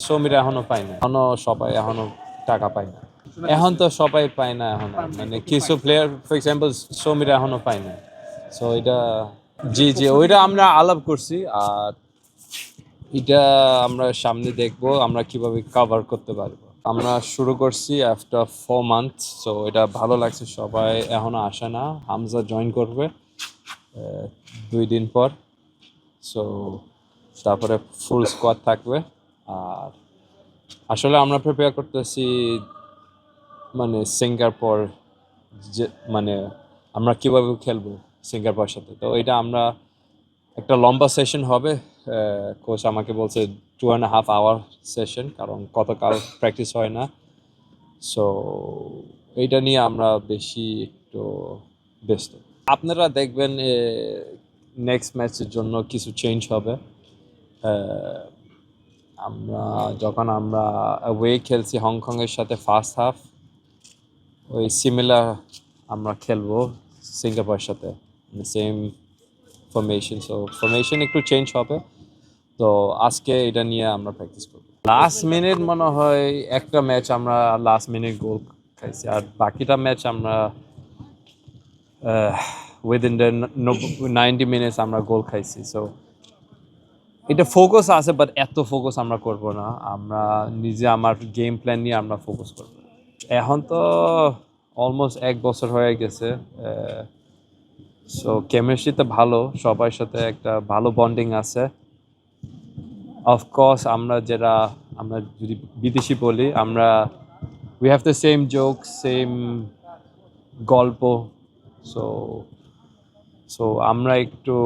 শ্রমিকরা এখনো পায় না, সবাই এখনো টাকা পায় না। এখন তো সবাই পায় না এখনো, মানে কিছু প্লেয়ার ফর এক্সাম্পল শ্রমিকরা এখনো পায় না। সো এটা, জি জি, ওইটা আমরা আলাপ করছি। আর এটা আমরা সামনে দেখবো আমরা কিভাবে কভার করতে পারবো। আমরা শুরু করছি আফটার 4 মান্থ। সো এটা ভালো লাগছে, সবাই এখনো আসে না। হামজা জয়েন করবে 2 দিন পর। সো তারপরে ফুল স্কোয়াড থাকবে। আর আসলে আমরা প্রিপেয়ার করতেছি মানে সিঙ্গাপুর, যে মানে আমরা কিভাবে খেলবো সিঙ্গাপুরের সাথে। তো এটা আমরা একটা লম্বা সেশন হবে। কোচ আমাকে বলছে 2.5 আওয়ার সেশন, কারণ গতকাল প্র্যাকটিস হয় না। সো এইটা নিয়ে আমরা বেশি একটু ব্যস্ত। আপনারা দেখবেন নেক্সট ম্যাচের জন্য কিছু চেঞ্জ হবে। আহ, আমরা যখন আমরা অ্যাওয়ে খেলছি হংকংয়ের সাথে ফার্স্ট হাফ, ওই সিমিলার আমরা খেলবো সিঙ্গাপুরের সাথে, সেম ফরমেশন। সো ফরমেশন একটু চেঞ্জ হবে। তো আজকে এটা নিয়ে আমরা প্র্যাকটিস করব। লাস্ট মিনিট মনে হয় একটা ম্যাচ আমরা লাস্ট মিনিট গোল খাইছি, আর বাকিটা ম্যাচ আমরা উইদিন দ্য 90 মিনিটস আমরা গোল খাইছি। সো এটা ফোকাস আছে, বাট এত ফোকাস আমরা করব না। আমরা নিজে আমার গেম প্ল্যান নিয়ে আমরা ফোকাস করব। এখন তো অলমোস্ট 1 বছর হয়ে গেছে। সো কেমিস্ট্রিতে ভালো, সবার সাথে একটা ভালো বন্ডিং আছে। অফকোর্স আমরা যদি বিদেশি বলি, আমরা we have the same joke, same গল্প। সো সো আমরা একটু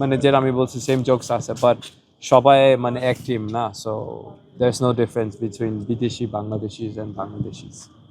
মানে যেটা আমি বলছি সেম জোকস আছে, বাট সবাই মানে এক টিম না। So there is no difference between বিদেশি বাংলাদেশিজ অ্যান্ড বাংলাদেশিজ।